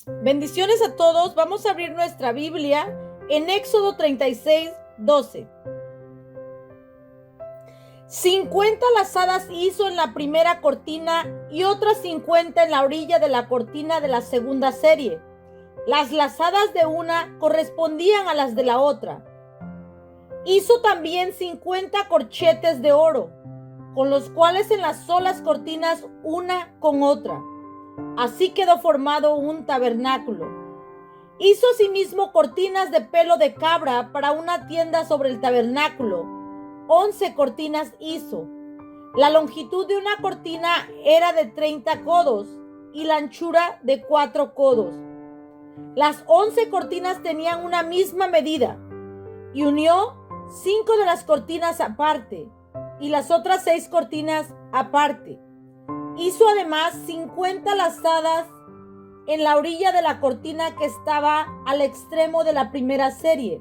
Bendiciones a todos. Vamos a abrir nuestra Biblia en Éxodo 36:12. 50 lazadas hizo en la primera cortina y otras 50 en la orilla de la cortina de la segunda serie. Las lazadas de una correspondían a las de la otra. Hizo también 50 corchetes de oro, con los cuales enlazó las cortinas una con otra. Así quedó formado un tabernáculo. Hizo asimismo cortinas de pelo de cabra para una tienda sobre el tabernáculo. 11 cortinas hizo. La longitud de una cortina era de 30 codos y la anchura de 4 codos. Las 11 cortinas tenían una misma medida y unió 5 de las cortinas aparte y las otras 6 cortinas aparte. Hizo además 50 lazadas en la orilla de la cortina que estaba al extremo de la primera serie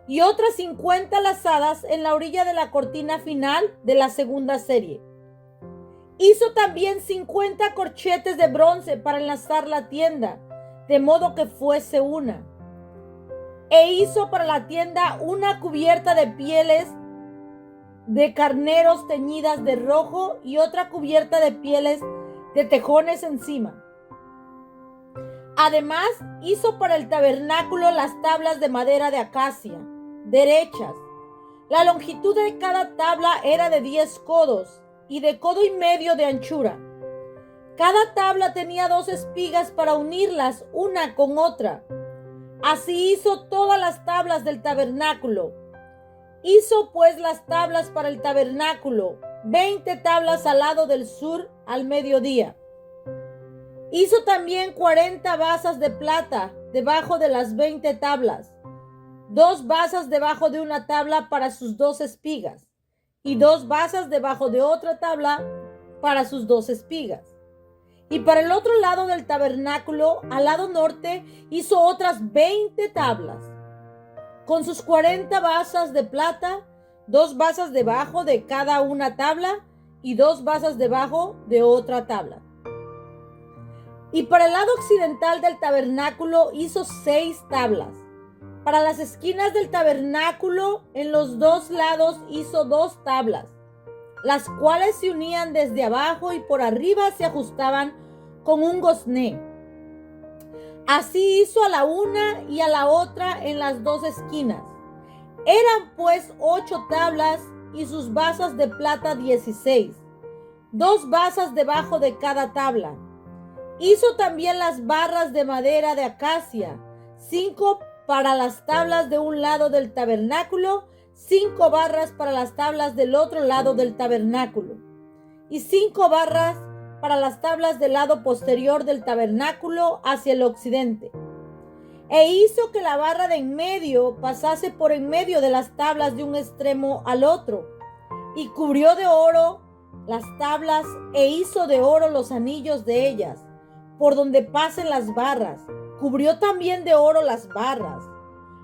y otras 50 lazadas en la orilla de la cortina final de la segunda serie. Hizo también 50 corchetes de bronce para enlazar la tienda, de modo que fuese una. E hizo para la tienda una cubierta de pieles de carneros teñidas de rojo y otra cubierta de pieles de tejones encima. Además, hizo para el tabernáculo las tablas de madera de acacia, derechas. La longitud de cada tabla era de 10 codos y de codo y medio de anchura. Cada tabla tenía 2 espigas para unirlas una con otra. Así hizo todas las tablas del tabernáculo. Hizo pues las tablas para el tabernáculo, 20 tablas al lado del sur al mediodía. Hizo también 40 basas de plata debajo de las 20 tablas, 2 basas debajo de una tabla para sus 2 espigas, y 2 basas debajo de otra tabla para sus 2 espigas. Y para el otro lado del tabernáculo, al lado norte, hizo otras 20 tablas, con sus 40 basas de plata, 2 basas debajo de cada una tabla y 2 basas debajo de otra tabla. Y para el lado occidental del tabernáculo hizo 6 tablas. Para las esquinas del tabernáculo, en los 2 lados hizo 2 tablas, las cuales se unían desde abajo y por arriba se ajustaban con un gozné. Así hizo a la una y a la otra en las 2 esquinas. Eran pues 8 tablas y sus basas de plata 16, 2 basas debajo de cada tabla. Hizo también las barras de madera de acacia, 5 para las tablas de un lado del tabernáculo, 5 barras para las tablas del otro lado del tabernáculo, y 5 barras para las tablas del lado posterior del tabernáculo hacia el occidente. E hizo que la barra de en medio pasase por en medio de las tablas de un extremo al otro, y cubrió de oro las tablas e hizo de oro los anillos de ellas, por donde pasen las barras. Cubrió también de oro las barras.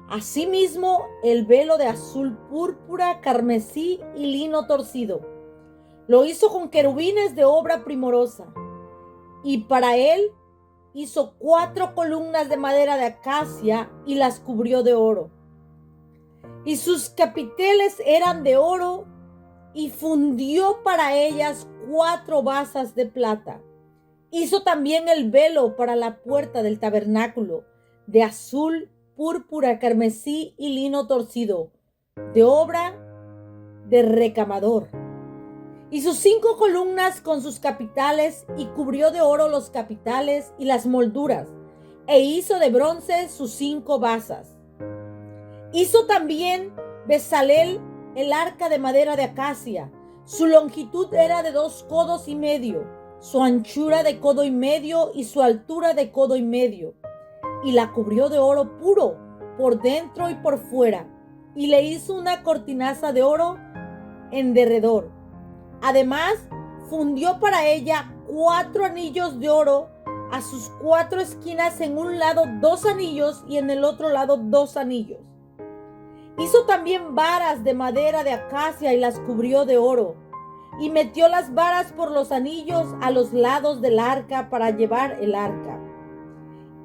Asimismo, el velo de azul púrpura, carmesí y lino torcido. Lo hizo con querubines de obra primorosa. Y para él hizo 4 columnas de madera de acacia y las cubrió de oro. Y sus capiteles eran de oro y fundió para ellas 4 basas de plata. Hizo también el velo para la puerta del tabernáculo, de azul, púrpura, carmesí y lino torcido, de obra de recamador. Y sus 5 columnas con sus capiteles, y cubrió de oro los capiteles y las molduras, e hizo de bronce sus 5 basas. Hizo también Bezalel el arca de madera de acacia. Su longitud era de 2 codos y medio, su anchura de codo y medio y su altura de codo y medio, y la cubrió de oro puro por dentro y por fuera, y le hizo una cortinaza de oro en derredor. Además, fundió para ella 4 anillos de oro a sus 4 esquinas, en un lado 2 anillos y en el otro lado 2 anillos. Hizo también varas de madera de acacia y las cubrió de oro. Y metió las varas por los anillos a los lados del arca para llevar el arca.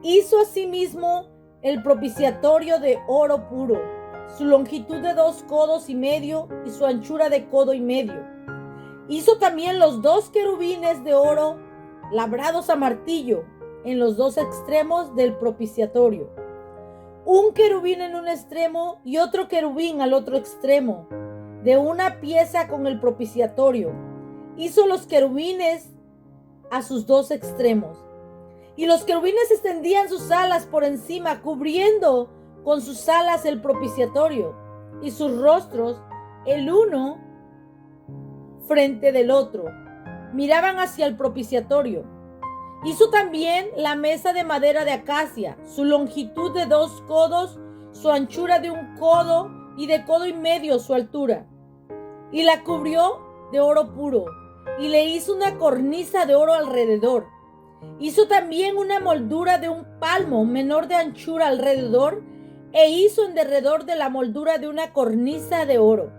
Hizo asimismo el propiciatorio de oro puro, su longitud de 2 codos y medio y su anchura de codo y medio. Hizo también los 2 querubines de oro labrados a martillo en los 2 extremos del propiciatorio. Un querubín en un extremo y otro querubín al otro extremo, de una pieza con el propiciatorio. Hizo los querubines a sus 2 extremos. Y los querubines extendían sus alas por encima, cubriendo con sus alas el propiciatorio, y sus rostros, el uno frente del otro, miraban hacia el propiciatorio. Hizo también la mesa de madera de acacia, su longitud de 2 codos, su anchura de 1 codo, y de codo y medio su altura. Y la cubrió de oro puro, y le hizo una cornisa de oro alrededor. Hizo también una moldura de 1 palmo menor de anchura alrededor, e hizo en derredor de la moldura de una cornisa de oro.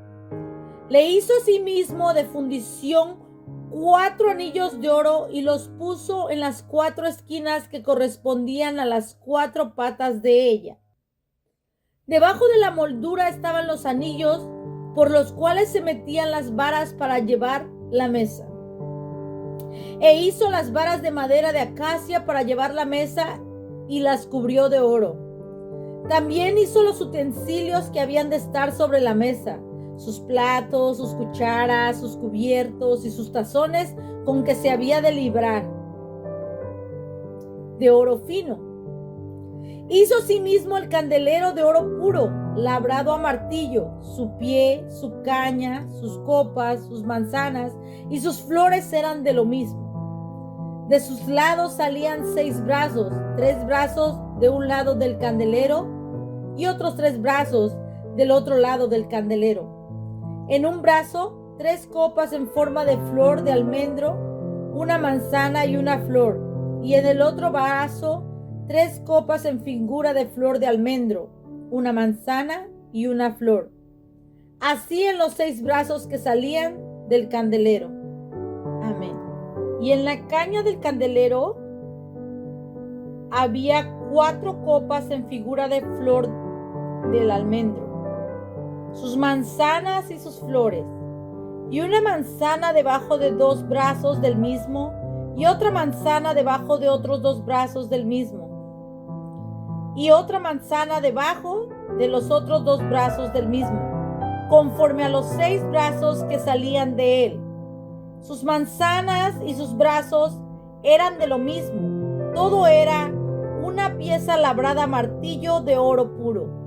Le hizo asimismo de fundición 4 anillos de oro y los puso en las 4 esquinas que correspondían a las 4 patas de ella. Debajo de la moldura estaban los anillos por los cuales se metían las varas para llevar la mesa. E hizo las varas de madera de acacia para llevar la mesa y las cubrió de oro. También hizo los utensilios que habían de estar sobre la mesa, sus platos, sus cucharas, sus cubiertos y sus tazones con que se había de librar, de oro fino. Hizo asimismo el candelero de oro puro, labrado a martillo, su pie, su caña, sus copas, sus manzanas y sus flores eran de lo mismo. De sus lados salían 6 brazos, 3 brazos de un lado del candelero y otros 3 brazos del otro lado del candelero. En un brazo, 3 copas en forma de flor de almendro, una manzana y una flor, y en el otro brazo, 3 copas en figura de flor de almendro, una manzana y una flor. Así en los 6 brazos que salían del candelero. Amén. Y en la caña del candelero había 4 copas en figura de flor del almendro, sus manzanas y sus flores, y una manzana debajo de 2 brazos del mismo, y otra manzana debajo de otros 2 brazos del mismo, y otra manzana debajo de los otros 2 brazos del mismo, conforme a los 6 brazos que salían de él. Sus manzanas y sus brazos eran de lo mismo, todo era una pieza labrada a martillo de oro puro.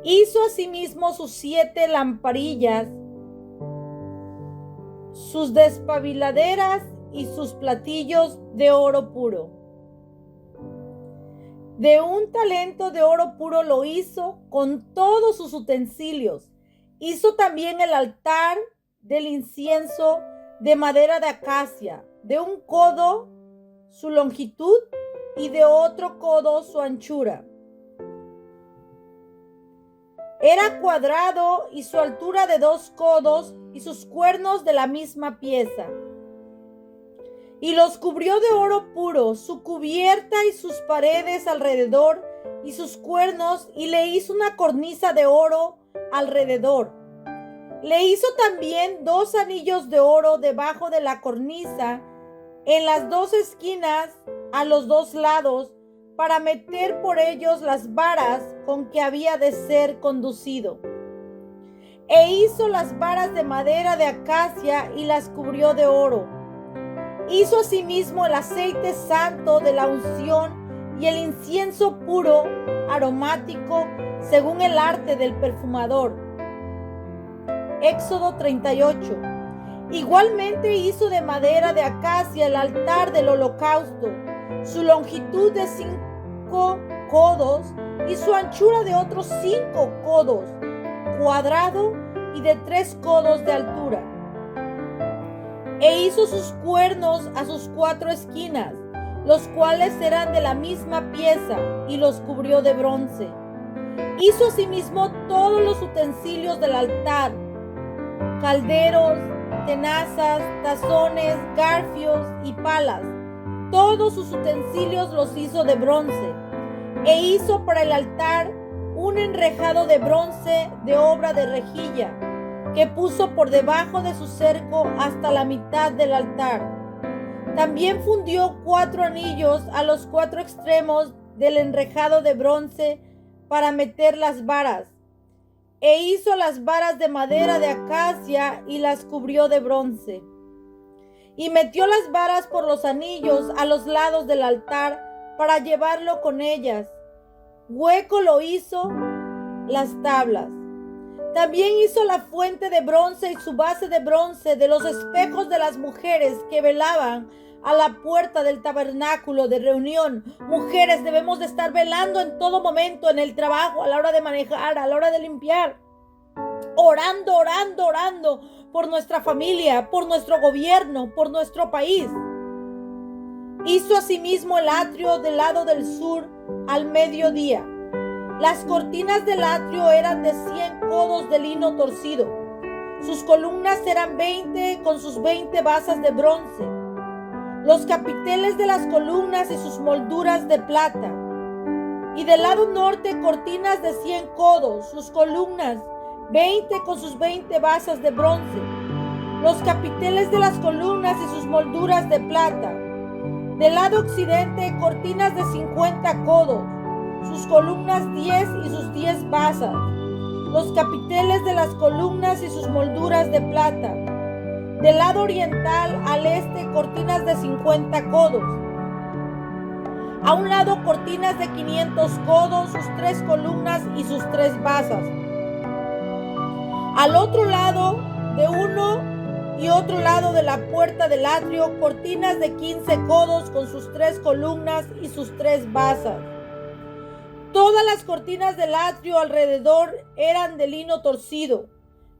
Hizo asimismo sus 7 lamparillas, sus despabiladeras y sus platillos de oro puro. De 1 talento de oro puro lo hizo con todos sus utensilios. Hizo también el altar del incienso de madera de acacia, de 1 codo su longitud y de otro codo su anchura. Era cuadrado y su altura de 2 codos y sus cuernos de la misma pieza. Y los cubrió de oro puro, su cubierta y sus paredes alrededor y sus cuernos, y le hizo una cornisa de oro alrededor. Le hizo también 2 anillos de oro debajo de la cornisa, en las 2 esquinas a los 2 lados, para meter por ellos las varas con que había de ser conducido. E hizo las varas de madera de acacia y las cubrió de oro. Hizo asimismo el aceite santo de la unción y el incienso puro aromático según el arte del perfumador. Éxodo 38. Igualmente hizo de madera de acacia el altar del holocausto, su longitud de 5 codos y su anchura de otros 5 codos, cuadrado y de 3 codos de altura. E hizo sus cuernos a sus 4 esquinas, los cuales eran de la misma pieza, y los cubrió de bronce. Hizo asimismo todos los utensilios del altar, calderos, tenazas, tazones, garfios y palas. Todos sus utensilios los hizo de bronce, e hizo para el altar un enrejado de bronce de obra de rejilla, que puso por debajo de su cerco hasta la mitad del altar. También fundió 4 anillos a los 4 extremos del enrejado de bronce para meter las varas, e hizo las varas de madera de acacia y las cubrió de bronce. Y metió las varas por los anillos a los lados del altar para llevarlo con ellas. Hueco lo hizo las tablas. También hizo la fuente de bronce y su base de bronce de los espejos de las mujeres que velaban a la puerta del tabernáculo de reunión. Mujeres, debemos de estar velando en todo momento, en el trabajo, a la hora de manejar, a la hora de limpiar. Orando, orando, orando por nuestra familia, por nuestro gobierno, por nuestro país. Hizo asimismo el atrio del lado del sur al mediodía. Las cortinas del atrio eran de 100 codos de lino torcido. Sus columnas eran 20 con sus 20 basas de bronce. Los capiteles de las columnas y sus molduras de plata. Y del lado norte cortinas de 100 codos, sus columnas 20 con sus 20 basas de bronce. Los capiteles de las columnas y sus molduras de plata. Del lado occidente cortinas de 50 codos, sus columnas 10 y sus 10 basas. Los capiteles de las columnas y sus molduras de plata. Del lado oriental al este cortinas de 50 codos. A un lado cortinas de 500 codos, sus 3 columnas y sus 3 basas. Al otro lado de uno y otro lado de la puerta del atrio, cortinas de 15 codos con sus 3 columnas y sus 3 basas. Todas las cortinas del atrio alrededor eran de lino torcido.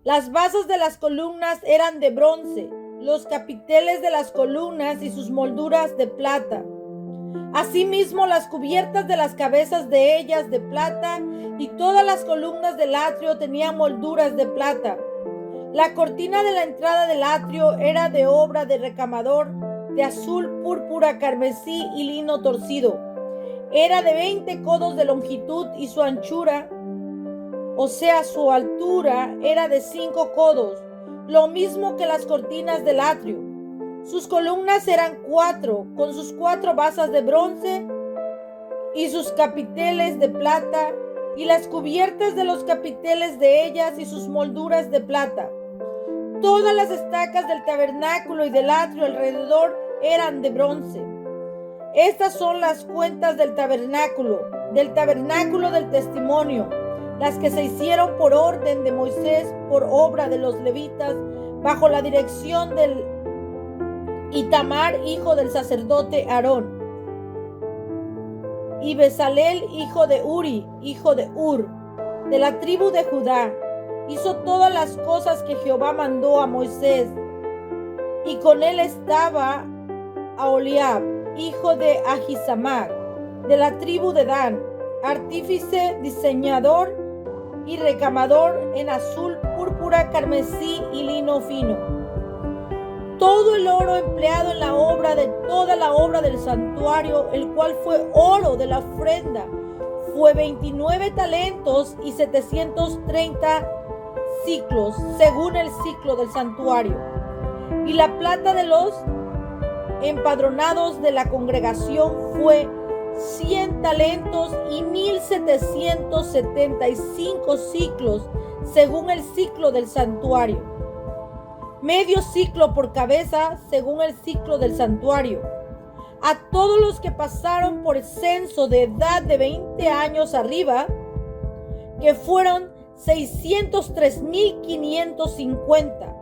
Las basas de las columnas eran de bronce, los capiteles de las columnas y sus molduras de plata. Asimismo, las cubiertas de las cabezas de ellas de plata, y todas las columnas del atrio tenían molduras de plata. La cortina de la entrada del atrio era de obra de recamador, de azul, púrpura, carmesí y lino torcido. Era de 20 codos de longitud y su anchura, o sea, su altura, era de 5 codos, lo mismo que las cortinas del atrio. Sus columnas eran 4, con sus 4 basas de bronce y sus capiteles de plata, y las cubiertas de los capiteles de ellas y sus molduras de plata. Todas las estacas del tabernáculo y del atrio alrededor eran de bronce. Estas son las cuentas del tabernáculo del testimonio, las que se hicieron por orden de Moisés, por obra de los levitas, bajo la dirección del Itamar, hijo del sacerdote Aarón, y Bezalel, hijo de Uri, hijo de Ur, de la tribu de Judá. Hizo todas las cosas que Jehová mandó a Moisés, y con él estaba Aholiab, hijo de Ahisamach, de la tribu de Dan, artífice, diseñador y recamador en azul, púrpura, carmesí y lino fino. Todo el oro empleado en la obra de toda la obra del santuario, el cual fue oro de la ofrenda, fue 29 talentos y 730 ciclos, según el ciclo del santuario. Y la plata de los empadronados de la congregación fue 100 talentos y 1775 ciclos, según el ciclo del santuario. Medio ciclo por cabeza, según el ciclo del santuario. A todos los que pasaron por el censo de edad de 20 años arriba, que fueron 603,550.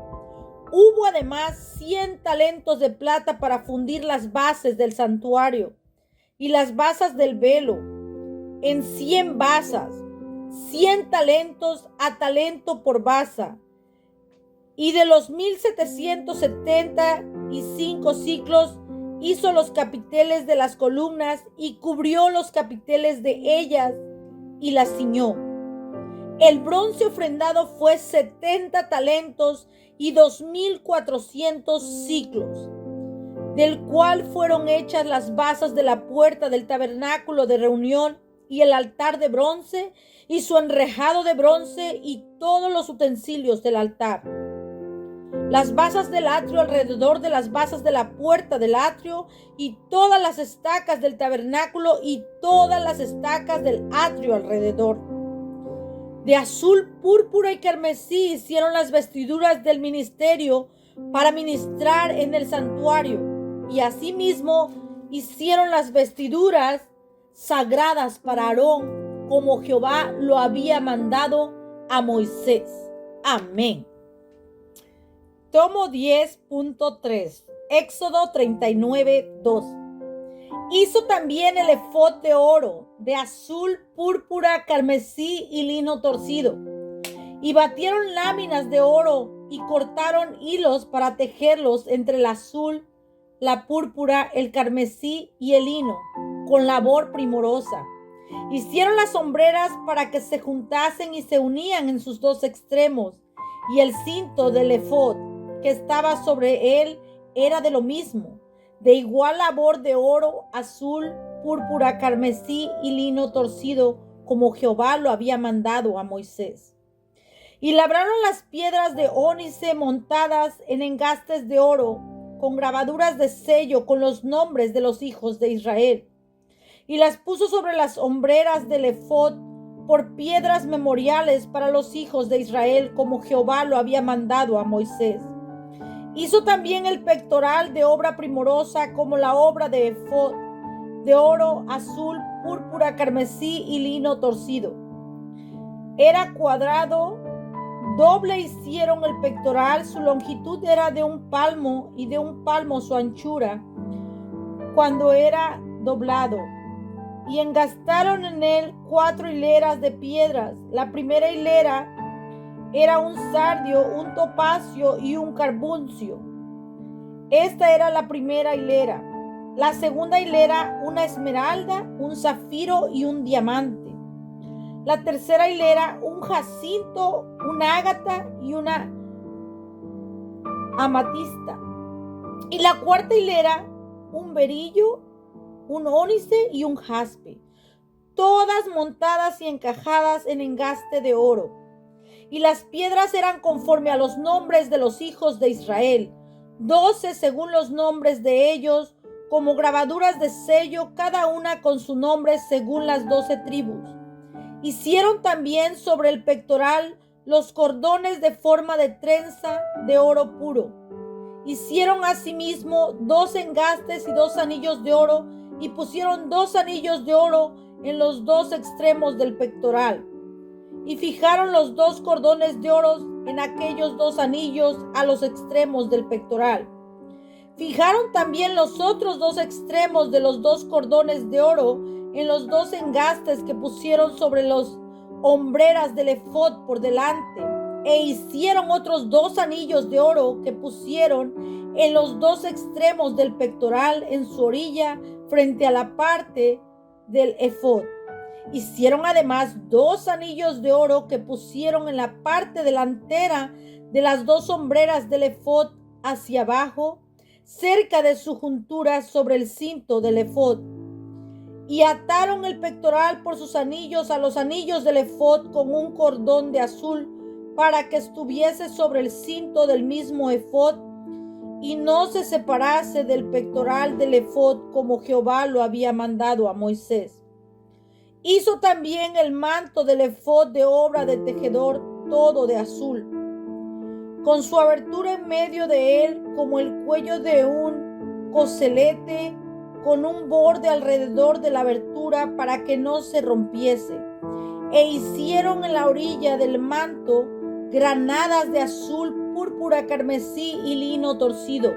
Hubo además 100 talentos de plata para fundir las bases del santuario y las basas del velo en 100 basas, 100 talentos a talento por basa. Y de los 1775 ciclos hizo los capiteles de las columnas y cubrió los capiteles de ellas y las ciñó. El bronce ofrendado fue 70 talentos y 2,400 ciclos. del cual fueron hechas las basas de la puerta del tabernáculo de reunión y el altar de bronce y su enrejado de bronce y todos los utensilios del altar. Las basas del atrio alrededor de las basas de la puerta del atrio y todas las estacas del tabernáculo y todas las estacas del atrio alrededor. De azul, púrpura y carmesí hicieron las vestiduras del ministerio para ministrar en el santuario, y asimismo hicieron las vestiduras sagradas para Aarón, como Jehová lo había mandado a Moisés. Amén. Tomo 10.3, Éxodo 39:2. Hizo también el efod de oro, de azul, púrpura, carmesí y lino torcido. Y batieron láminas de oro y cortaron hilos para tejerlos entre el azul, la púrpura, el carmesí y el lino, con labor primorosa. Hicieron las hombreras para que se juntasen y se unían en sus dos extremos, y el cinto del efod que estaba sobre él era de lo mismo, de igual labor de oro, azul, púrpura, carmesí y lino torcido, como Jehová lo había mandado a Moisés. Y labraron las piedras de ónice montadas en engastes de oro, con grabaduras de sello con los nombres de los hijos de Israel. Y las puso sobre las hombreras del efod por piedras memoriales para los hijos de Israel, como Jehová lo había mandado a Moisés. Hizo también el pectoral de obra primorosa, como la obra de efod, de oro, azul, púrpura, carmesí y lino torcido. Era cuadrado, doble hicieron el pectoral, su longitud era de 1 palmo y de 1 palmo su anchura, cuando era doblado. Y engastaron en él 4 hileras de piedras. La primera hilera era un sardio, un topacio y un carbuncio. Esta era la primera hilera. La segunda hilera, una esmeralda, un zafiro y un diamante. La tercera hilera, un jacinto, un ágata y una amatista. Y la cuarta hilera, un berillo, un ónice y un jaspe, todas montadas y encajadas en engaste de oro. Y las piedras eran conforme a los nombres de los hijos de Israel, 12 según los nombres de ellos, como grabaduras de sello, cada una con su nombre según las 12 tribus. Hicieron también sobre el pectoral los cordones de forma de trenza de oro puro. Hicieron asimismo 2 engastes y 2 anillos de oro, y pusieron 2 anillos de oro en los 2 extremos del pectoral. Y fijaron los 2 cordones de oro en aquellos 2 anillos a los extremos del pectoral. Fijaron también los otros 2 extremos de los 2 cordones de oro en los 2 engastes que pusieron sobre las hombreras del efod por delante. E hicieron otros 2 anillos de oro que pusieron en los 2 extremos del pectoral en su orilla frente a la parte del efod. Hicieron además 2 anillos de oro que pusieron en la parte delantera de las 2 hombreras del efod hacia abajo, cerca de su juntura sobre el cinto del efod. Y ataron el pectoral por sus anillos a los anillos del efod con un cordón de azul, para que estuviese sobre el cinto del mismo efod y no se separase del pectoral del efod, como Jehová lo había mandado a Moisés. Hizo también el manto del efod de obra de tejedor, todo de azul, con su abertura en medio de él como el cuello de un coselete, con un borde alrededor de la abertura para que no se rompiese. E hicieron en la orilla del manto granadas de azul, púrpura, carmesí y lino torcido.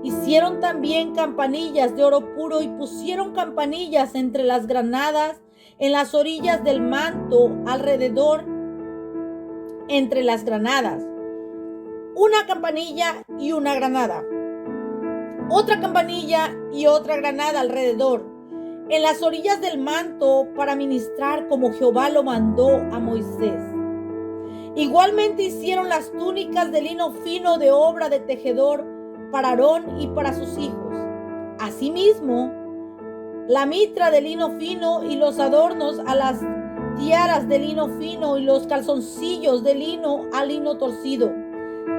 Hicieron también campanillas de oro puro y pusieron campanillas entre las granadas en las orillas del manto alrededor entre las granadas. Una campanilla y una granada. Otra campanilla y otra granada alrededor, en las orillas del manto para ministrar como Jehová lo mandó a Moisés. Igualmente hicieron las túnicas de lino fino de obra de tejedor para Aarón y para sus hijos. Asimismo, la mitra de lino fino y los adornos a las tiaras de lino fino y los calzoncillos de lino a lino torcido.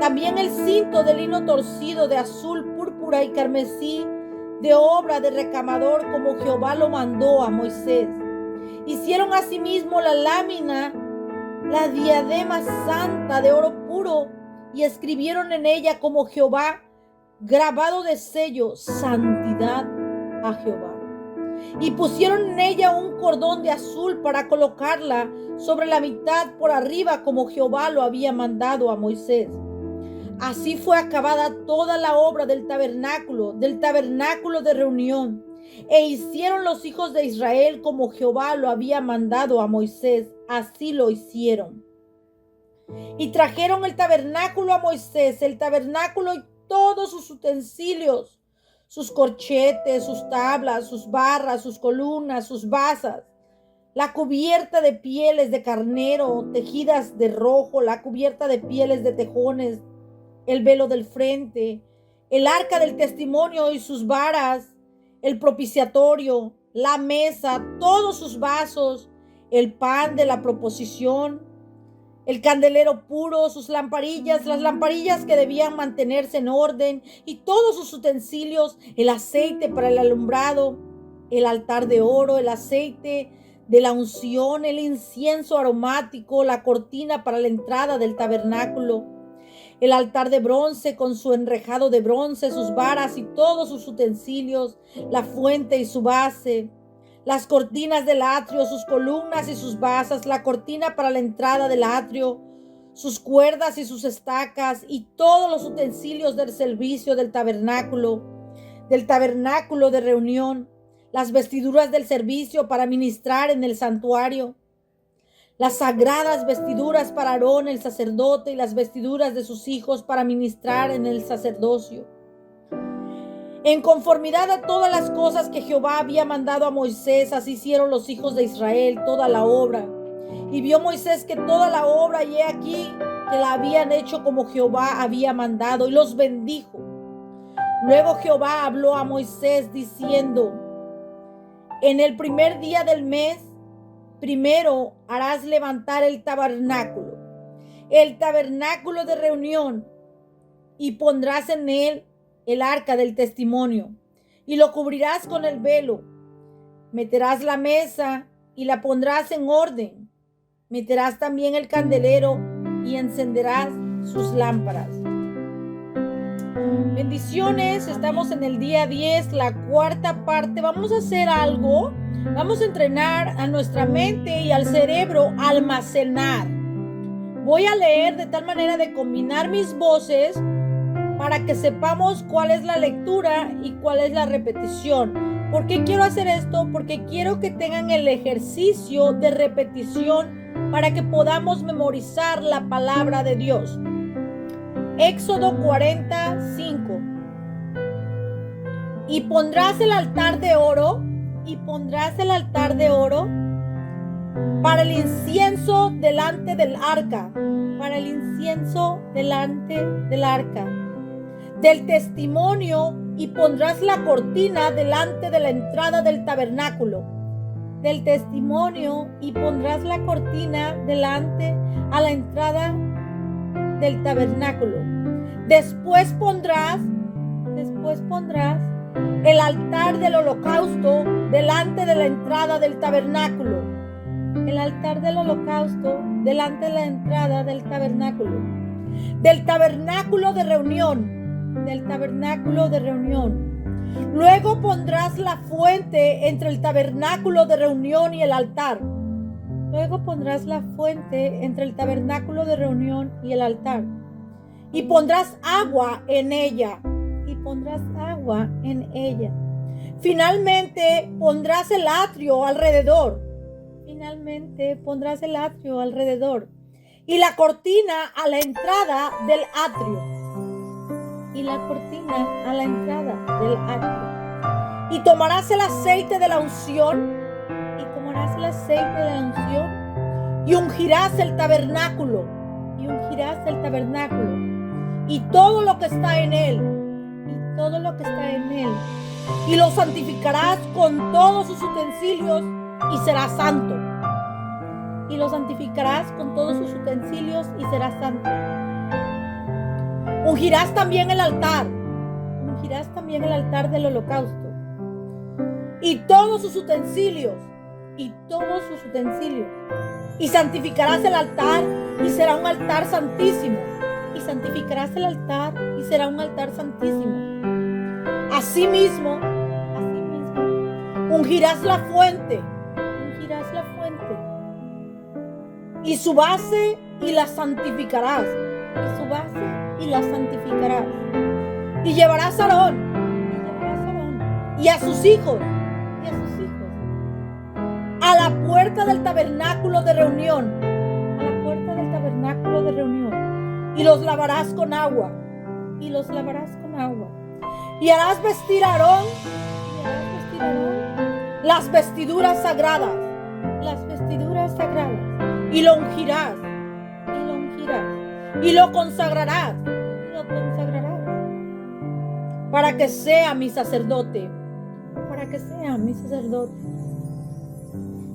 También el cinto de lino torcido de azul, púrpura y carmesí, de obra de recamador, como Jehová lo mandó a Moisés. Hicieron asimismo la lámina, la diadema santa de oro puro, y escribieron en ella como Jehová, grabado de sello, santidad a Jehová. Y pusieron en ella un cordón de azul para colocarla sobre la mitad por arriba, como Jehová lo había mandado a Moisés. Así fue acabada toda la obra del tabernáculo de reunión. E hicieron los hijos de Israel como Jehová lo había mandado a Moisés. Así lo hicieron. Y trajeron el tabernáculo a Moisés, el tabernáculo y todos sus utensilios, sus corchetes, sus tablas, sus barras, sus columnas, sus basas, la cubierta de pieles de carnero tejidas de rojo, la cubierta de pieles de tejones, el velo del frente, el arca del testimonio y sus varas, el propiciatorio, la mesa, todos sus vasos, el pan de la proposición, el candelero puro, sus lamparillas, las lamparillas que debían mantenerse en orden y todos sus utensilios, el aceite para el alumbrado, el altar de oro, el aceite de la unción, el incienso aromático, la cortina para la entrada del tabernáculo, el altar de bronce con su enrejado de bronce, sus varas y todos sus utensilios, la fuente y su base, las cortinas del atrio, sus columnas y sus basas, la cortina para la entrada del atrio, sus cuerdas y sus estacas y todos los utensilios del servicio del tabernáculo de reunión, las vestiduras del servicio para ministrar en el santuario, las sagradas vestiduras para Aarón el sacerdote y las vestiduras de sus hijos para ministrar en el sacerdocio. En conformidad a todas las cosas que Jehová había mandado a Moisés, así hicieron los hijos de Israel toda la obra. Y vio Moisés que toda la obra, y he aquí que la habían hecho como Jehová había mandado, y los bendijo. Luego Jehová habló a Moisés diciendo: en el primer día del mes, primero harás levantar el tabernáculo de reunión, y pondrás en él el arca del testimonio, y lo cubrirás con el velo. Meterás la mesa y la pondrás en orden. Meterás también el candelero y encenderás sus lámparas. Bendiciones, estamos en el día 10, la cuarta parte. Vamos a hacer algo. Vamos a entrenar a nuestra mente y al cerebro a almacenar. Voy a leer de tal manera de combinar mis voces para que sepamos cuál es la lectura y cuál es la repetición. ¿Por qué quiero hacer esto? Porque quiero que tengan el ejercicio de repetición para que podamos memorizar la palabra de Dios. Éxodo 45. Y pondrás el altar de oro para el incienso delante del arca, del testimonio, y pondrás la cortina delante de la entrada del tabernáculo, a la entrada del tabernáculo. Después pondrás el altar del holocausto delante de la entrada del tabernáculo. Del tabernáculo de reunión. Luego pondrás la fuente entre el tabernáculo de reunión y el altar. Y pondrás agua en ella. Finalmente pondrás el atrio alrededor. Y la cortina a la entrada del atrio. Y tomarás el aceite de la unción. Y ungirás el tabernáculo. Y todo lo que está en él. todo lo que está en él, y lo santificarás con todos sus utensilios, y serás santo. Y lo santificarás con todos sus utensilios, y serás santo. Ungirás también el altar del holocausto, y todos sus utensilios, y santificarás el altar, y será un altar santísimo. Y santificarás el altar, y será un altar santísimo. Asimismo, ungirás la fuente, y su base, y la santificarás, y llevarás a Aarón, y a sus hijos, a la puerta del tabernáculo de reunión, y los lavarás con agua, y harás vestir a Aarón las vestiduras sagradas, y lo ungirás, y lo consagrarás, para que sea mi sacerdote.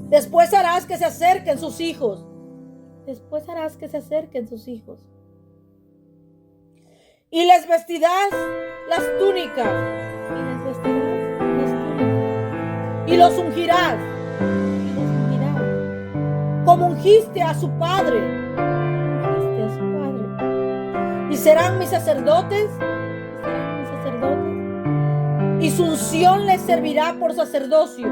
Después harás que se acerquen sus hijos. Y les vestirás las túnicas. Y los ungirás. Como ungiste a su padre. Y serán mis sacerdotes. Y su unción les servirá por sacerdocio.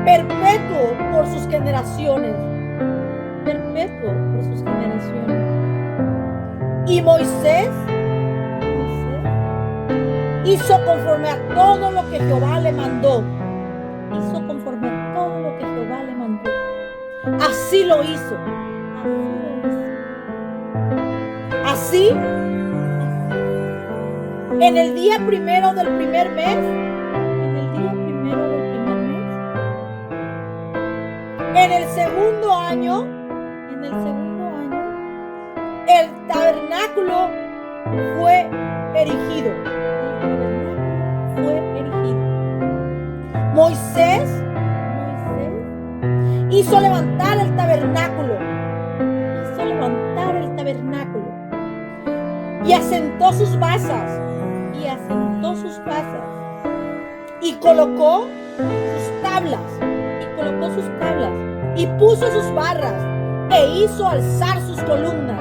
Perpetuo por sus generaciones. Y Moisés hizo conforme a todo lo que Jehová le mandó. Así lo hizo. Así, en el día primero del primer mes, en el segundo año, el tabernáculo fue erigido. Moisés hizo levantar el tabernáculo. Y asentó sus basas. Y colocó sus tablas. Y puso sus barras. E hizo alzar sus columnas.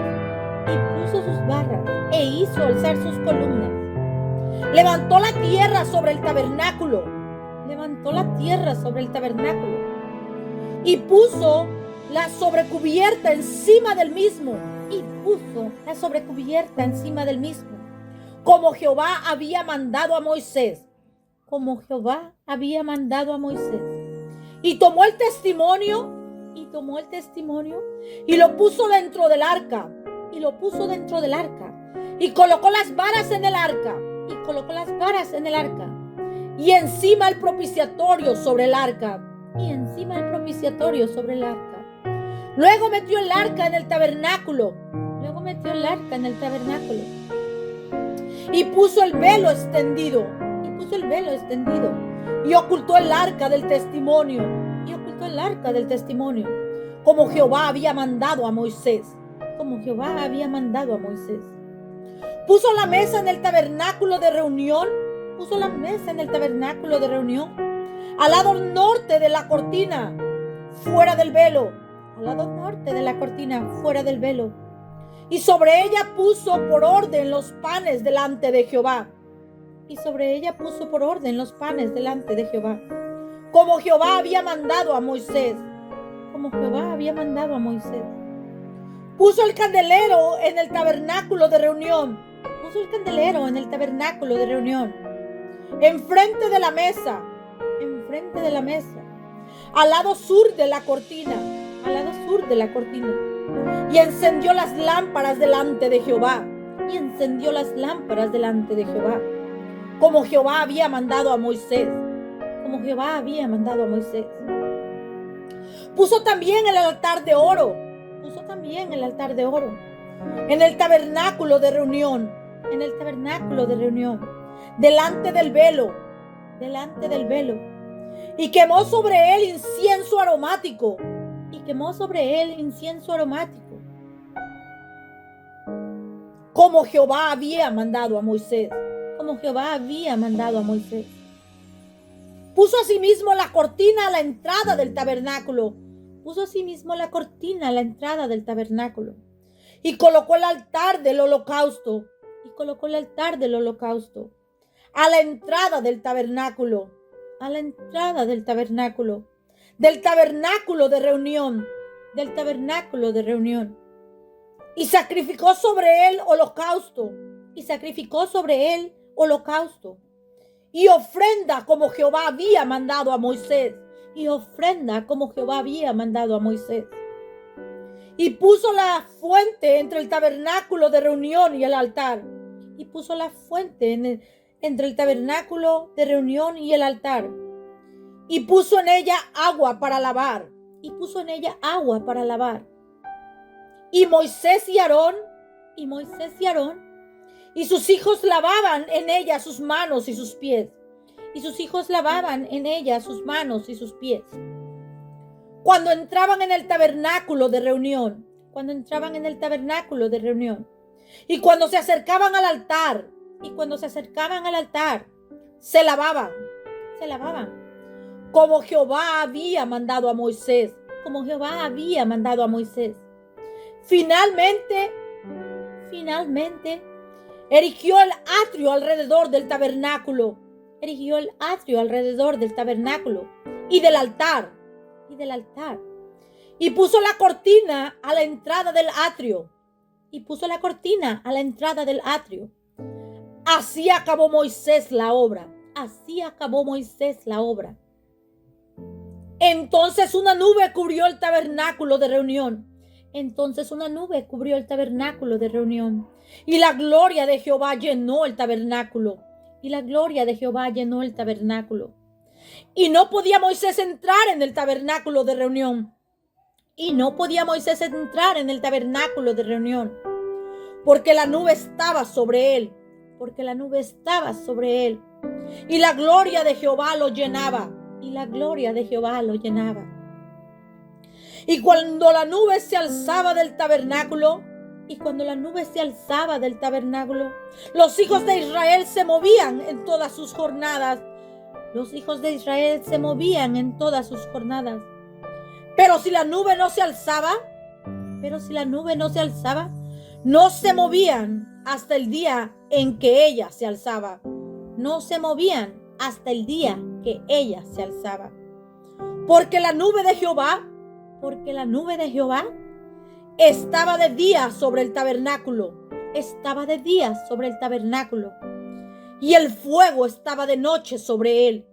Levantó la tierra sobre el tabernáculo. Y puso la sobrecubierta encima del mismo. Como Jehová había mandado a Moisés. Y tomó el testimonio. Y lo puso dentro del arca. Y colocó las varas en el arca. Y encima el propiciatorio sobre el arca. Luego metió el arca en el tabernáculo. Y puso el velo extendido. Y ocultó el arca del testimonio. Como Jehová había mandado a Moisés. Puso la mesa en el tabernáculo de reunión. Al lado norte de la cortina, fuera del velo. Y sobre ella puso por orden los panes delante de Jehová. Como Jehová había mandado a Moisés. Puso el candelero en el tabernáculo de reunión. Enfrente de la mesa. Al lado sur de la cortina. Y encendió las lámparas delante de Jehová. Como Jehová había mandado a Moisés. Puso también el altar de oro. en el tabernáculo de reunión, en el tabernáculo de reunión, delante del velo, y quemó sobre él incienso aromático, como Jehová había mandado a Moisés, Puso asimismo la cortina a la entrada del tabernáculo, y colocó el altar del holocausto, a la entrada del tabernáculo, del tabernáculo de reunión, y sacrificó sobre él holocausto, y ofrenda como Jehová había mandado a Moisés, y puso la fuente entre el tabernáculo de reunión y el altar, y puso en ella agua para lavar, y Moisés y Aarón y sus hijos lavaban en ella sus manos y sus pies. Cuando entraban en el tabernáculo de reunión. Y cuando se acercaban al altar. Se lavaban. Como Jehová había mandado a Moisés. Finalmente, erigió el atrio alrededor del tabernáculo. Y del altar. Y puso la cortina a la entrada del atrio. Así acabó Moisés la obra. Entonces una nube cubrió el tabernáculo de reunión. Y la gloria de Jehová llenó el tabernáculo. Y no podía Moisés entrar en el tabernáculo de reunión. Porque la nube estaba sobre él. Y la gloria de Jehová lo llenaba. Y cuando la nube se alzaba del tabernáculo, los hijos de Israel se movían en todas sus jornadas. Pero si la nube no se alzaba, no se movían hasta el día en que ella se alzaba. Porque la nube de Jehová estaba de día sobre el tabernáculo. Y el fuego estaba de noche sobre él.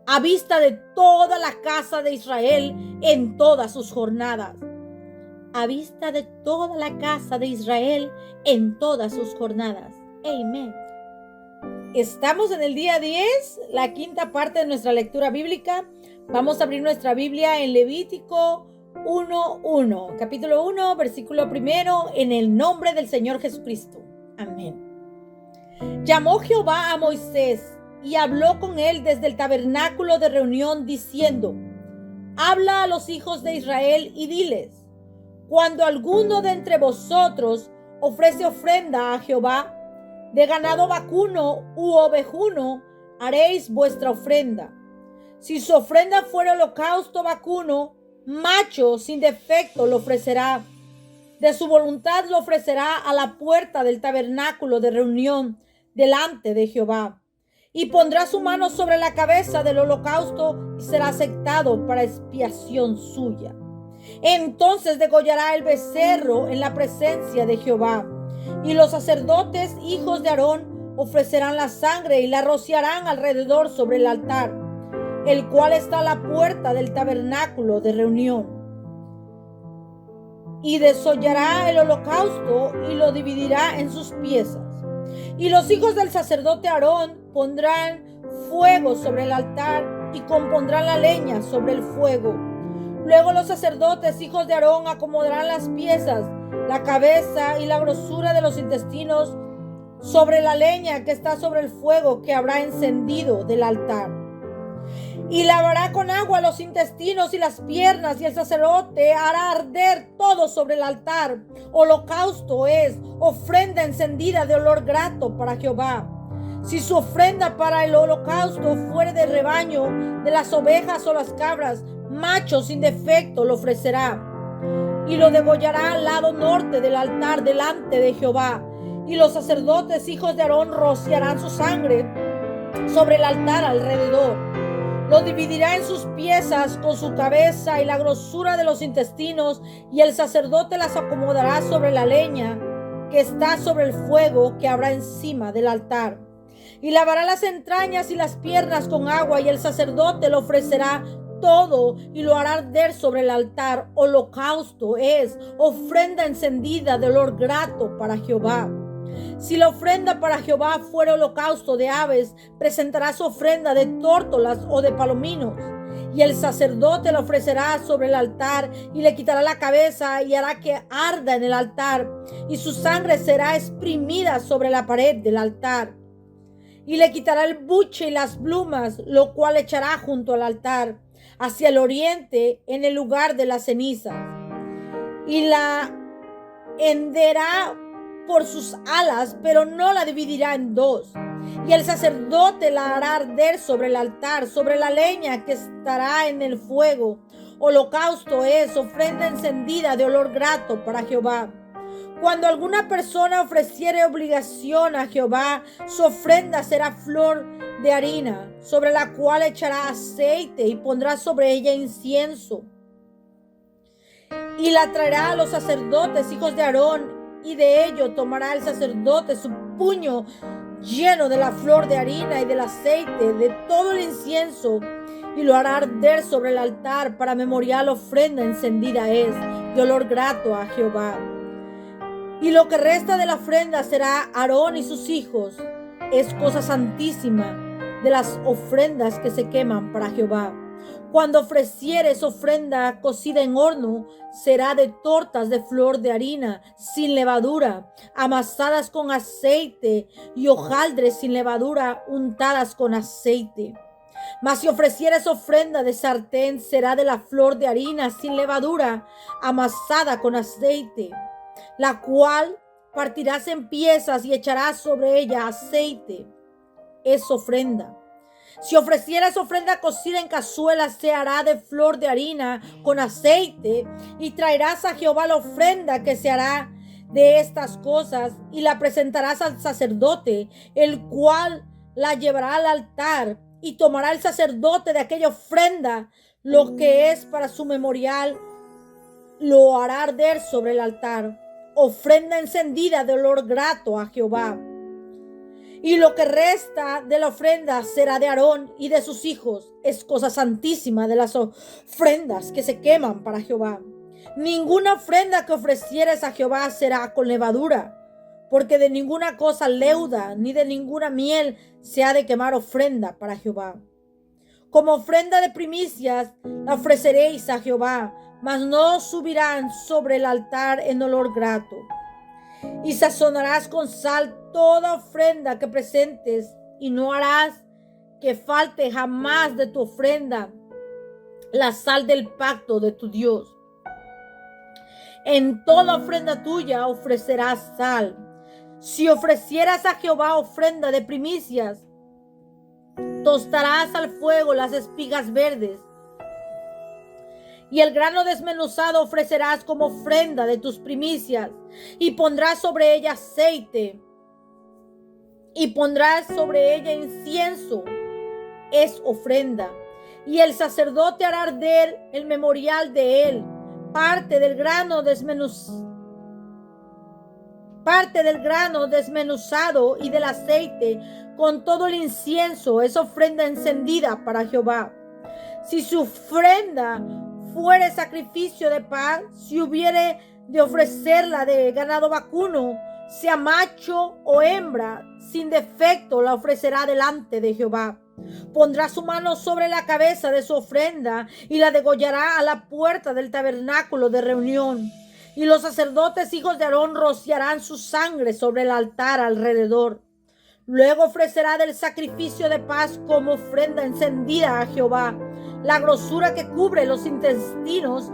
A vista de toda la casa de Israel en todas sus jornadas. Amén. Estamos en el día 10, la quinta parte de nuestra lectura bíblica. Vamos a abrir nuestra Biblia en Levítico 1:1, capítulo 1, versículo 1, en el nombre del Señor Jesucristo. Amén. Llamó Jehová a Moisés y habló con él desde el tabernáculo de reunión, diciendo: habla a los hijos de Israel y diles: cuando alguno de entre vosotros ofrece ofrenda a Jehová, de ganado vacuno u ovejuno, haréis vuestra ofrenda. Si su ofrenda fuera holocausto vacuno, macho sin defecto lo ofrecerá. De su voluntad lo ofrecerá a la puerta del tabernáculo de reunión delante de Jehová. Y pondrá su mano sobre la cabeza del holocausto y será aceptado para expiación suya. Entonces degollará el becerro en la presencia de Jehová. Y los sacerdotes, hijos de Aarón, ofrecerán la sangre y la rociarán alrededor sobre el altar, el cual está a la puerta del tabernáculo de reunión. Y desollará el holocausto y lo dividirá en sus piezas. Y los hijos del sacerdote Aarón pondrán fuego sobre el altar y compondrán la leña sobre el fuego. Luego los sacerdotes, hijos de Aarón, acomodarán las piezas, la cabeza y la grosura de los intestinos sobre la leña que está sobre el fuego que habrá encendido del altar. Y lavará con agua los intestinos y las piernas, y el sacerdote hará arder todo sobre el altar. Holocausto es ofrenda encendida de olor grato para Jehová. Si su ofrenda para el holocausto fuere de rebaño, de las ovejas o las cabras, macho sin defecto lo ofrecerá. Y lo degollará al lado norte del altar delante de Jehová. Y los sacerdotes, hijos de Aarón, rociarán su sangre sobre el altar alrededor. Lo dividirá en sus piezas con su cabeza y la grosura de los intestinos, y el sacerdote las acomodará sobre la leña que está sobre el fuego que habrá encima del altar. Y lavará las entrañas y las piernas con agua, y el sacerdote lo ofrecerá todo y lo hará arder sobre el altar. Holocausto es ofrenda encendida de olor grato para Jehová. Si la ofrenda para Jehová fuera holocausto de aves, presentarás ofrenda de tórtolas o de palominos. Y el sacerdote la ofrecerá sobre el altar y le quitará la cabeza y hará que arda en el altar. Y su sangre será exprimida sobre la pared del altar. Y le quitará el buche y las plumas, lo cual echará junto al altar, hacia el oriente, en el lugar de las cenizas. Y la henderá por sus alas, pero no la dividirá en dos. Y el sacerdote la hará arder sobre el altar, sobre la leña que estará en el fuego. Holocausto es ofrenda encendida de olor grato para Jehová. Cuando alguna persona ofreciere obligación a Jehová, su ofrenda será flor de harina, sobre la cual echará aceite y pondrá sobre ella incienso. Y la traerá a los sacerdotes, hijos de Aarón, y de ello tomará el sacerdote su puño lleno de la flor de harina y del aceite, de todo el incienso, y lo hará arder sobre el altar. Para memorial ofrenda encendida es, de olor grato a Jehová. Y lo que resta de la ofrenda será Aarón y sus hijos. Es cosa santísima de las ofrendas que se queman para Jehová. Cuando ofrecieres ofrenda cocida en horno, será de tortas de flor de harina sin levadura, amasadas con aceite, y hojaldres sin levadura, untadas con aceite. Mas si ofrecieres ofrenda de sartén, será de la flor de harina sin levadura, amasada con aceite, la cual partirás en piezas y echarás sobre ella aceite. Es ofrenda. Si ofrecieras ofrenda cocida en cazuela, se hará de flor de harina con aceite, y traerás a Jehová la ofrenda que se hará de estas cosas, y la presentarás al sacerdote, el cual la llevará al altar, y tomará el sacerdote de aquella ofrenda lo que es para su memorial, lo hará arder sobre el altar, ofrenda encendida de olor grato a Jehová. Y lo que resta de la ofrenda será de Aarón y de sus hijos. Es cosa santísima de las ofrendas que se queman para Jehová. Ninguna ofrenda que ofrecieres a Jehová será con levadura, porque de ninguna cosa leuda ni de ninguna miel se ha de quemar ofrenda para Jehová. Como ofrenda de primicias la ofreceréis a Jehová, mas no subirán sobre el altar en olor grato. Y sazonarás con sal toda ofrenda que presentes, y no harás que falte jamás de tu ofrenda la sal del pacto de tu Dios. En toda ofrenda tuya ofrecerás sal. Si ofrecieras a Jehová ofrenda de primicias, tostarás al fuego las espigas verdes, y el grano desmenuzado ofrecerás como ofrenda de tus primicias, y pondrás sobre ella aceite, y pondrás sobre ella incienso. Es ofrenda. Y el sacerdote hará arder el memorial de él, parte del grano desmenuzado y del aceite, con todo el incienso. Es ofrenda encendida para Jehová. Si su ofrenda fuere sacrificio de paz, si hubiere de ofrecerla de ganado vacuno, sea macho o hembra, sin defecto la ofrecerá delante de Jehová. Pondrá su mano sobre la cabeza de su ofrenda y la degollará a la puerta del tabernáculo de reunión. Y los sacerdotes hijos de Aarón rociarán su sangre sobre el altar alrededor. Luego ofrecerá del sacrificio de paz como ofrenda encendida a Jehová la grosura que cubre los intestinos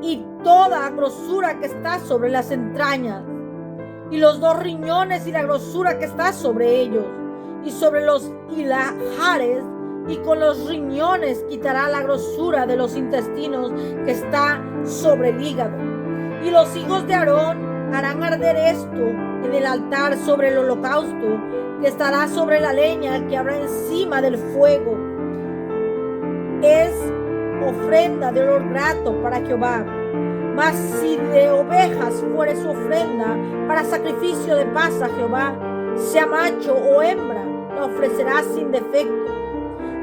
y toda grosura que está sobre las entrañas, y los 2 riñones y la grosura que está sobre ellos, y sobre los hilares, y con los riñones quitará la grosura de los intestinos que está sobre el hígado. Y los hijos de Aarón harán arder esto en el altar sobre el holocausto que estará sobre la leña que habrá encima del fuego. Es ofrenda de olor grato para Jehová. Mas si de ovejas fuere su ofrenda para sacrificio de paz a Jehová, sea macho o hembra, la ofrecerá sin defecto.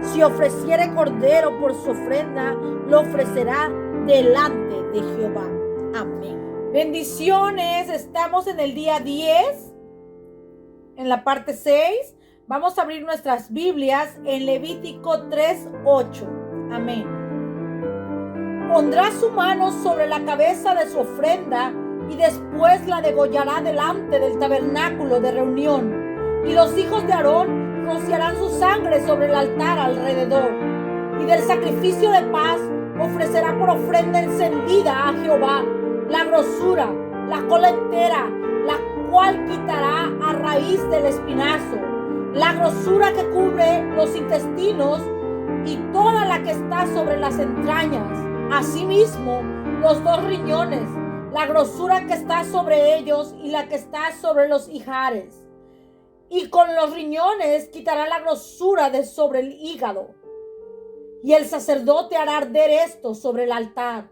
Si ofreciere cordero por su ofrenda, lo ofrecerá delante de Jehová. Amén. Bendiciones. Estamos en el día 10, en la parte 6. Vamos a abrir nuestras Biblias en Levítico 3:8. Amén. Pondrá su mano sobre la cabeza de su ofrenda y después la degollará delante del tabernáculo de reunión. Y los hijos de Aarón rociarán su sangre sobre el altar alrededor. Y del sacrificio de paz ofrecerá por ofrenda encendida a Jehová la grosura, la cola entera, la cual quitará a raíz del espinazo, la grosura que cubre los intestinos y toda la que está sobre las entrañas. Asimismo, los 2 riñones, la grosura que está sobre ellos y la que está sobre los ijares. Y con los riñones quitará la grosura de sobre el hígado. Y el sacerdote hará arder esto sobre el altar.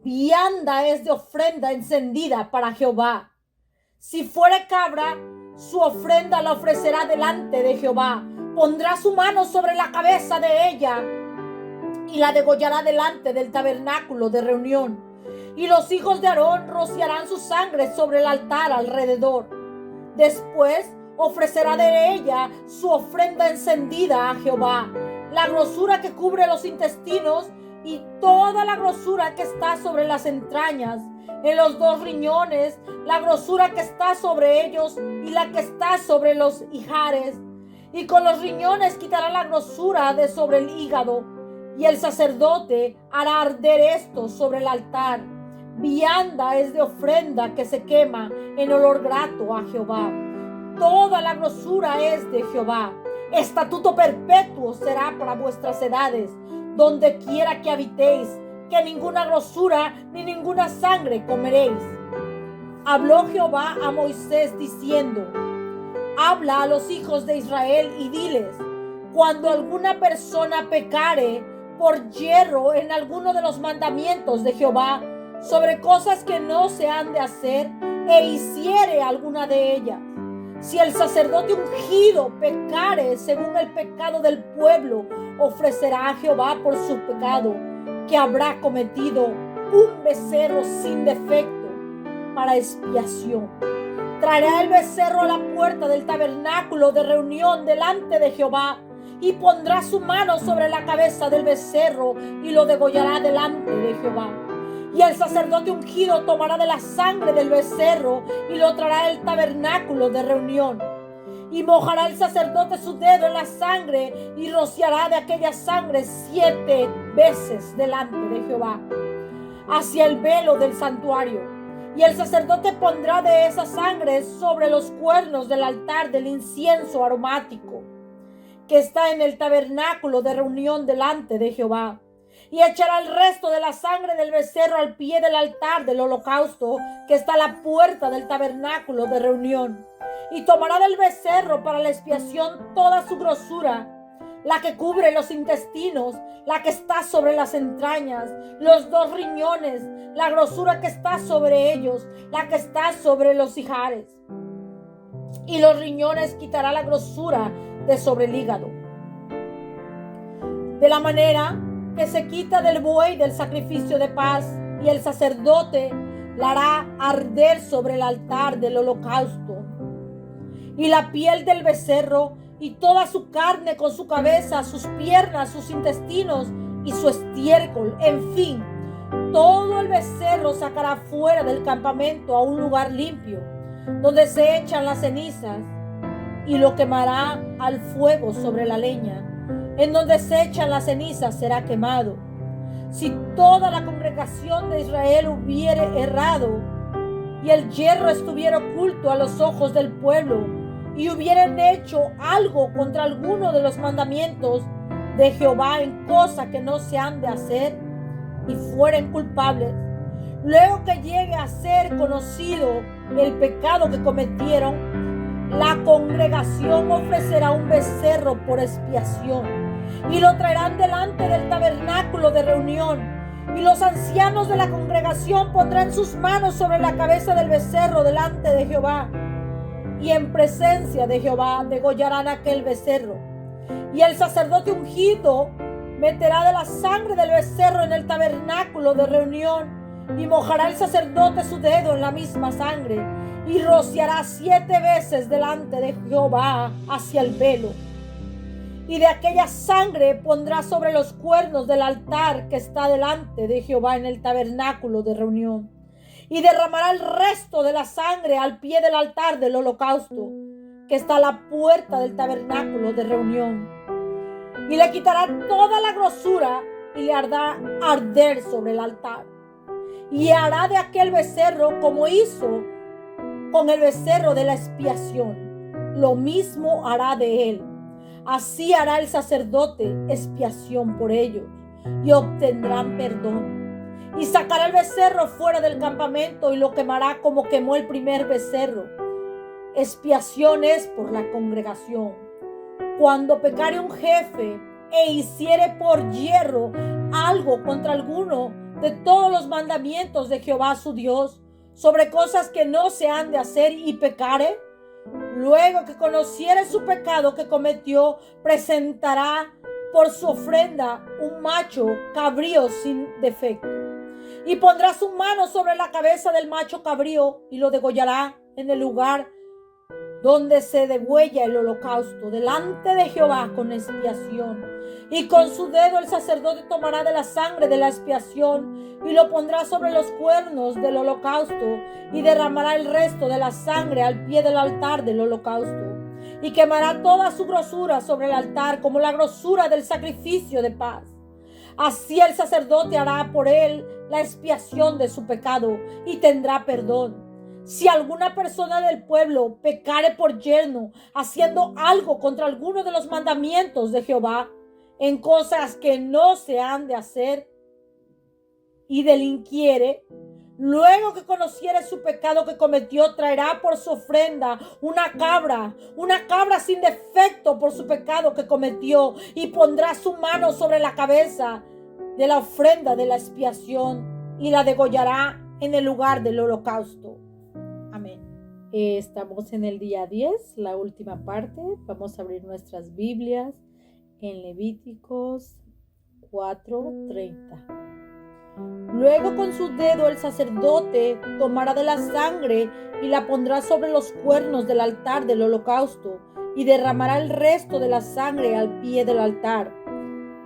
Vianda es de ofrenda encendida para Jehová. Si fuere cabra, su ofrenda la ofrecerá delante de Jehová. Pondrá su mano sobre la cabeza de ella y la degollará delante del tabernáculo de reunión. Y los hijos de Aarón rociarán su sangre sobre el altar alrededor. Después ofrecerá de ella su ofrenda encendida a Jehová, la grosura que cubre los intestinos y toda la grosura que está sobre las entrañas, en los 2 riñones, la grosura que está sobre ellos y la que está sobre los ijares. Y con los riñones quitará la grosura de sobre el hígado. Y el sacerdote hará arder esto sobre el altar. Vianda es de ofrenda que se quema en olor grato a Jehová. Toda la grosura es de Jehová. Estatuto perpetuo será para vuestras edades, donde quiera que habitéis, que ninguna grosura ni ninguna sangre comeréis. Habló Jehová a Moisés diciendo: habla a los hijos de Israel y diles: cuando alguna persona pecare por yerro en alguno de los mandamientos de Jehová, sobre cosas que no se han de hacer, e hiciere alguna de ellas, si el sacerdote ungido pecare según el pecado del pueblo, ofrecerá a Jehová por su pecado que habrá cometido un becerro sin defecto para expiación. Traerá el becerro a la puerta del tabernáculo de reunión delante de Jehová y pondrá su mano sobre la cabeza del becerro y lo degollará delante de Jehová. Y el sacerdote ungido tomará de la sangre del becerro y lo traerá al tabernáculo de reunión. Y mojará el sacerdote su dedo en la sangre y rociará de aquella sangre 7 veces delante de Jehová, hacia el velo del santuario. Y el sacerdote pondrá de esa sangre sobre los cuernos del altar del incienso aromático, que está en el tabernáculo de reunión delante de Jehová. Y echará el resto de la sangre del becerro al pie del altar del holocausto, que está a la puerta del tabernáculo de reunión. Y tomará del becerro para la expiación toda su grosura, la que cubre los intestinos, la que está sobre las entrañas, los 2 riñones, la grosura que está sobre ellos, la que está sobre los ijares. Y los riñones quitará la grosura de sobre el hígado. De la manera que se quita del buey del sacrificio de paz, y el sacerdote la hará arder sobre el altar del holocausto. Y la piel del becerro y toda su carne con su cabeza, sus piernas, sus intestinos y su estiércol, en fin, todo el becerro sacará fuera del campamento a un lugar limpio, donde se echan las cenizas, y lo quemará al fuego sobre la leña. En donde se echan las cenizas será quemado. Si toda la congregación de Israel hubiere errado, y el hierro estuviera oculto a los ojos del pueblo, y hubieran hecho algo contra alguno de los mandamientos de Jehová en cosa que no se han de hacer, y fueren culpables, luego que llegue a ser conocido el pecado que cometieron, la congregación ofrecerá un becerro por expiación y lo traerán delante del tabernáculo de reunión, y los ancianos de la congregación pondrán sus manos sobre la cabeza del becerro delante de Jehová, y en presencia de Jehová degollarán aquel becerro. Y el sacerdote ungido meterá de la sangre del becerro en el tabernáculo de reunión, y mojará el sacerdote su dedo en la misma sangre, y rociará 7 veces delante de Jehová hacia el velo. Y de aquella sangre pondrá sobre los cuernos del altar que está delante de Jehová en el tabernáculo de reunión, y derramará el resto de la sangre al pie del altar del holocausto, que está a la puerta del tabernáculo de reunión. Y le quitará toda la grosura y le hará arder sobre el altar. Y hará de aquel becerro como hizo con el becerro de la expiación. Lo mismo hará de él. Así hará el sacerdote expiación por ellos, y obtendrán perdón. Y sacará el becerro fuera del campamento y lo quemará como quemó el primer becerro. Expiación es por la congregación. Cuando pecare un jefe e hiciere por yerro algo contra alguno de todos los mandamientos de Jehová su Dios, sobre cosas que no se han de hacer, y pecare, luego que conociere su pecado que cometió, presentará por su ofrenda un macho cabrío sin defecto, y pondrá su mano sobre la cabeza del macho cabrío y lo degollará en el lugar donde se degüella el holocausto, delante de Jehová con expiación. Y con su dedo el sacerdote tomará de la sangre de la expiación y lo pondrá sobre los cuernos del holocausto, y derramará el resto de la sangre al pie del altar del holocausto, y quemará toda su grosura sobre el altar como la grosura del sacrificio de paz. Así el sacerdote hará por él la expiación de su pecado y tendrá perdón. Si alguna persona del pueblo pecare por yerno, haciendo algo contra alguno de los mandamientos de Jehová, en cosas que no se han de hacer, y delinquiere, luego que conociere su pecado que cometió, traerá por su ofrenda una cabra sin defecto por su pecado que cometió, y pondrá su mano sobre la cabeza de la ofrenda de la expiación, y la degollará en el lugar del holocausto. Amén. Estamos en el día 10, la última parte. Vamos a abrir nuestras Biblias en Levíticos 4:30. Luego con su dedo el sacerdote tomará de la sangre y la pondrá sobre los cuernos del altar del holocausto, y derramará el resto de la sangre al pie del altar.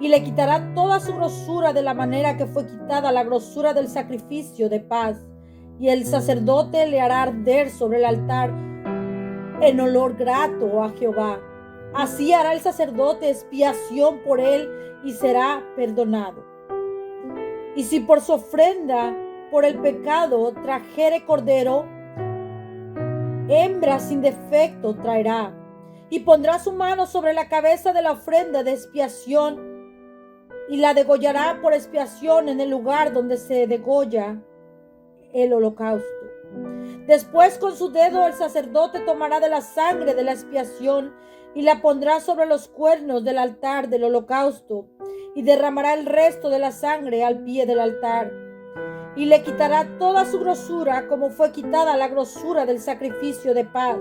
Y le quitará toda su grosura de la manera que fue quitada la grosura del sacrificio de paz. Y el sacerdote le hará arder sobre el altar en olor grato a Jehová. Así hará el sacerdote expiación por él y será perdonado. Y si por su ofrenda por el pecado trajere cordero, hembra sin defecto traerá, y pondrá su mano sobre la cabeza de la ofrenda de expiación, y la degollará por expiación en el lugar donde se degolla el holocausto. Después con su dedo el sacerdote tomará de la sangre de la expiación y la pondrá sobre los cuernos del altar del holocausto, y derramará el resto de la sangre al pie del altar. Y le quitará toda su grosura como fue quitada la grosura del sacrificio de paz.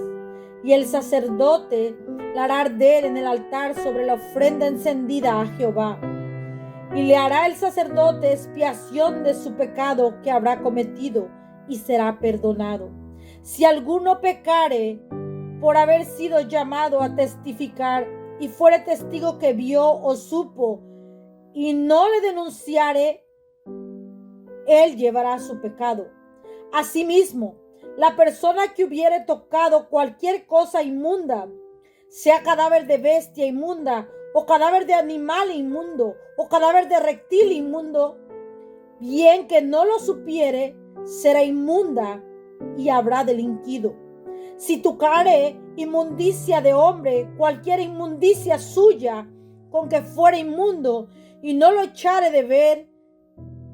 Y el sacerdote la hará arder en el altar sobre la ofrenda encendida a Jehová. Y le hará el sacerdote expiación de su pecado que habrá cometido, y será perdonado. Si alguno pecare por haber sido llamado a testificar y fuere testigo que vio o supo y no le denunciare, él llevará su pecado. Asimismo, la persona que hubiere tocado cualquier cosa inmunda, sea cadáver de bestia inmunda, o cadáver de animal inmundo, o cadáver de reptil inmundo, bien que no lo supiere, será inmunda y habrá delinquido. Si tocare inmundicia de hombre, cualquier inmundicia suya, con que fuere inmundo, y no lo echare de ver,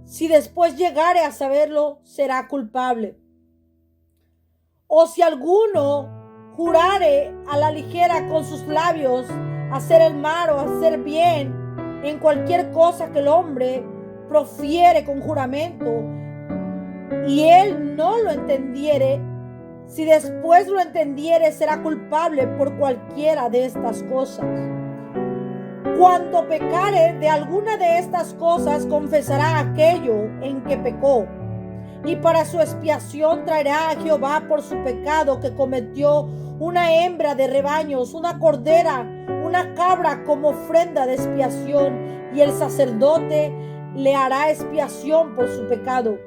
si después llegare a saberlo, será culpable. O si alguno jurare a la ligera con sus labios hacer el mal o hacer bien en cualquier cosa que el hombre profiere con juramento, y él no lo entendiere, si después lo entendiere, será culpable por cualquiera de estas cosas. Cuando pecare de alguna de estas cosas, confesará aquello en que pecó, y para su expiación traerá a Jehová por su pecado que cometió una hembra de rebaños, una cordera, una cabra como ofrenda de expiación, y el sacerdote le hará expiación por su pecado.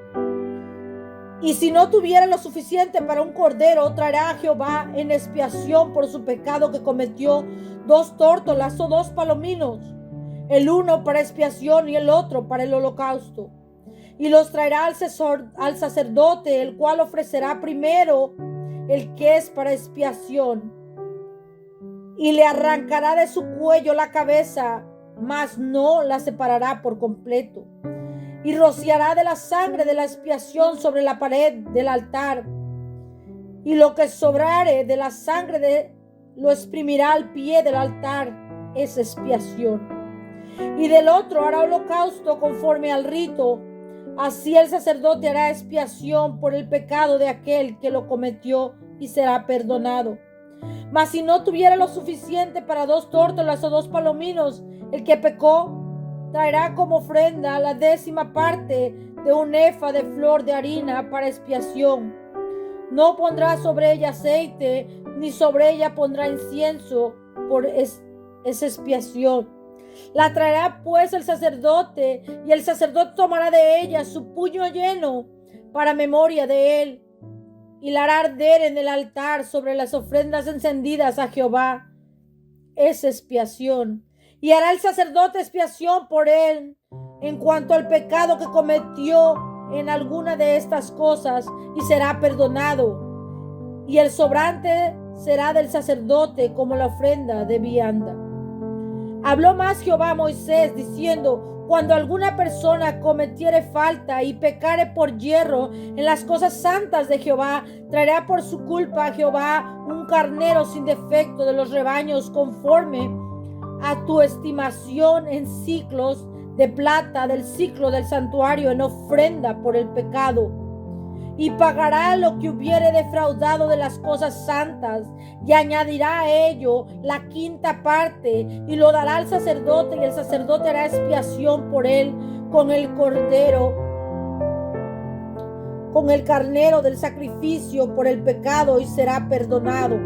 Y si no tuviera lo suficiente para un cordero, traerá a Jehová en expiación por su pecado que cometió 2 tórtolas o 2 palominos, el uno para expiación y el otro para el holocausto. Y los traerá al sacerdote, el cual ofrecerá primero el que es para expiación, y le arrancará de su cuello la cabeza, mas no la separará por completo. Y rociará de la sangre de la expiación sobre la pared del altar, y lo que sobrare de la sangre lo exprimirá al pie del altar, es expiación. Y del otro hará holocausto conforme al rito, así el sacerdote hará expiación por el pecado de aquel que lo cometió y será perdonado. Mas si no tuviera lo suficiente para 2 tórtolas o 2 palominos, el que pecó traerá como ofrenda la 10ª parte de un efa de flor de harina para expiación. No pondrá sobre ella aceite, ni sobre ella pondrá incienso, por es expiación. La traerá pues el sacerdote, y el sacerdote tomará de ella su puño lleno para memoria de él, y la hará arder en el altar sobre las ofrendas encendidas a Jehová. Es expiación. Y hará el sacerdote expiación por él en cuanto al pecado que cometió en alguna de estas cosas, y será perdonado. Y el sobrante será del sacerdote como la ofrenda de vianda. Habló más Jehová a Moisés diciendo: cuando alguna persona cometiere falta y pecare por yerro en las cosas santas de Jehová, traerá por su culpa a Jehová un carnero sin defecto de los rebaños, conforme a tu estimación en siclos de plata del siclo del santuario, en ofrenda por el pecado. Y pagará lo que hubiere defraudado de las cosas santas, y añadirá a ello la 5ª parte, y lo dará al sacerdote, y el sacerdote hará expiación por él con el carnero del sacrificio por el pecado, y será perdonado.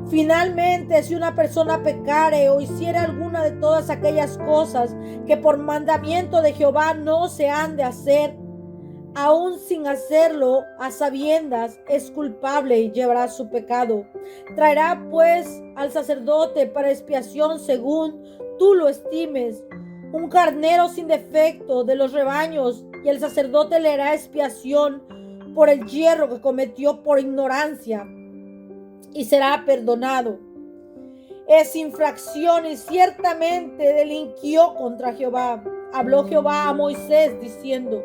Finalmente, si una persona pecare o hiciere alguna de todas aquellas cosas que por mandamiento de Jehová no se han de hacer, aún sin hacerlo a sabiendas, es culpable y llevará su pecado. Traerá pues al sacerdote para expiación según tú lo estimes un carnero sin defecto de los rebaños, y el sacerdote le hará expiación por el yerro que cometió por ignorancia, y será perdonado. Es infracción y ciertamente delinquió contra Jehová. Habló Jehová a Moisés diciendo: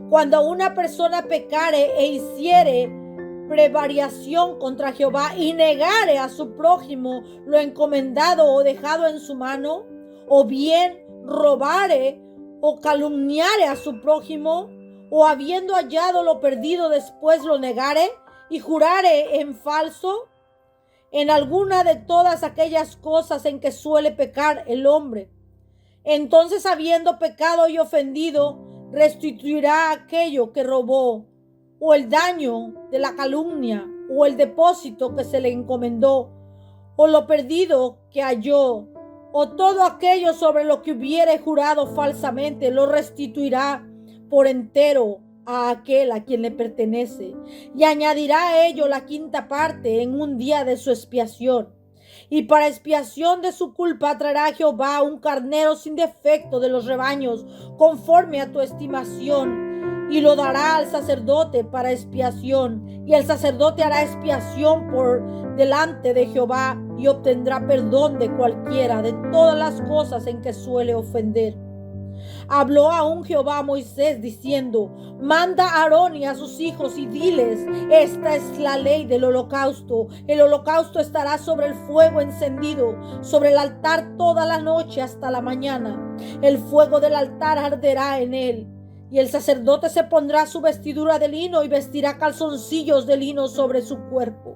cuando una persona pecare e hiciere prevariación contra Jehová y negare a su prójimo lo encomendado o dejado en su mano, o bien robare o calumniare a su prójimo, o habiendo hallado lo perdido después lo negare y jurare en falso, en alguna de todas aquellas cosas en que suele pecar el hombre, entonces, habiendo pecado y ofendido, restituirá aquello que robó, o el daño de la calumnia, o el depósito que se le encomendó, o lo perdido que halló, o todo aquello sobre lo que hubiere jurado falsamente, lo restituirá por entero a aquel a quien le pertenece, y añadirá a ello la quinta parte en un día de su expiación. Y para expiación de su culpa traerá a Jehová un carnero sin defecto de los rebaños, conforme a tu estimación, y lo dará al sacerdote para expiación. Y el sacerdote hará expiación por delante de Jehová y obtendrá perdón de cualquiera de todas las cosas en que suele ofender. Habló aún Jehová a Moisés diciendo: manda a Aarón y a sus hijos y diles: esta es la ley del holocausto. El holocausto estará sobre el fuego encendido, sobre el altar toda la noche hasta la mañana. El fuego del altar arderá en él. Y el sacerdote se pondrá su vestidura de lino y vestirá calzoncillos de lino sobre su cuerpo.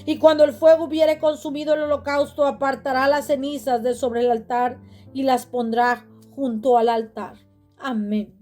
Y cuando el fuego hubiere consumido el holocausto, apartará las cenizas de sobre el altar y las pondrá junto al altar. Amén.